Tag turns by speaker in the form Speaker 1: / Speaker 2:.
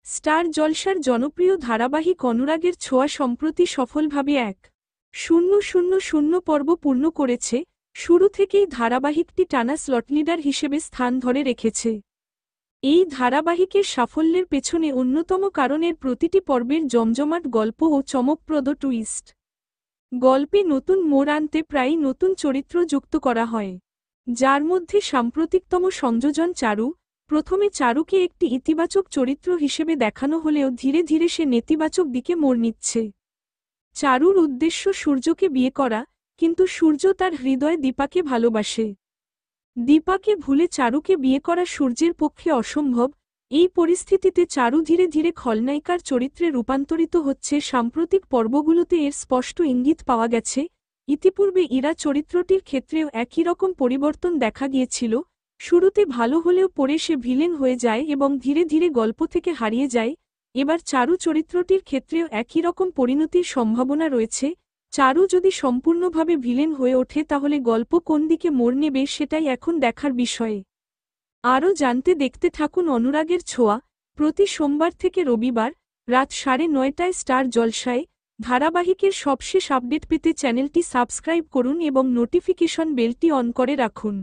Speaker 1: Star জলসার জনপ্রিয় ধারাবাহিক অনুরাগের ছোঁয়া সম্প্রতি সফলভাবে 1,000 পর্ব পূর্ণ করেছে। শুরু থেকেই ধারাবাহিকটি টানা স্লট লিডার হিসেবে স্থান ধরে রেখেছে। এই ধারাবাহিকের সাফল্যের পেছনে অন্যতম কারণের প্রতিটি পর্বের জমজমাট গল্প ও চমকপ্রদ টুইস্ট। গল্পে নতুন মোড় আনতে প্রায়ই নতুন চরিত্র যুক্ত করা হয়, যার মধ্যে সাম্প্রতিকতম সংযোজন চারু। প্রথমে চারুকে একটি ইতিবাচক চরিত্র হিসেবে দেখানো হলেও ধীরে ধীরে সে নেতিবাচক দিকে মোড় নিচ্ছে। চারুর উদ্দেশ্য সূর্যকে বিয়ে করা, কিন্তু সূর্য তার হৃদয়ে দীপাকে ভালোবাসে। দীপাকে ভুলে চারুকে বিয়ে করা সূর্যের পক্ষে অসম্ভব। এই পরিস্থিতিতে চারু ধীরে ধীরে খলনায়িকার চরিত্রে রূপান্তরিত হচ্ছে। সাম্প্রতিক পর্বগুলোতে এর স্পষ্ট ইঙ্গিত পাওয়া গেছে। ইতিপূর্বে ইরা চরিত্রটির ক্ষেত্রেও একই রকম পরিবর্তন দেখা গিয়েছিল। শুরুতে ভালো হলেও পরে সে ভিলেন হয়ে যায় এবং ধীরে ধীরে গল্প থেকে হারিয়ে যায়। এবার চারু চরিত্রটির ক্ষেত্রেও একই রকম পরিণতির সম্ভাবনা রয়েছে। চারু যদি সম্পূর্ণভাবে ভিলেন হয়ে ওঠে তাহলে গল্প কোন দিকে মোড় নেবে সেটাই এখন দেখার বিষয়। আরও জানতে দেখতে থাকুন অনুরাগের ছোঁয়া। প্রতি সোমবার থেকে রবিবার রাত 9:30টায় স্টার জলসায়। ধারাবাহিকের সবশেষ আপডেট পেতে চ্যানেলটি সাবস্ক্রাইব করুন এবং নোটিফিকেশন বেলটি অন করে রাখুন।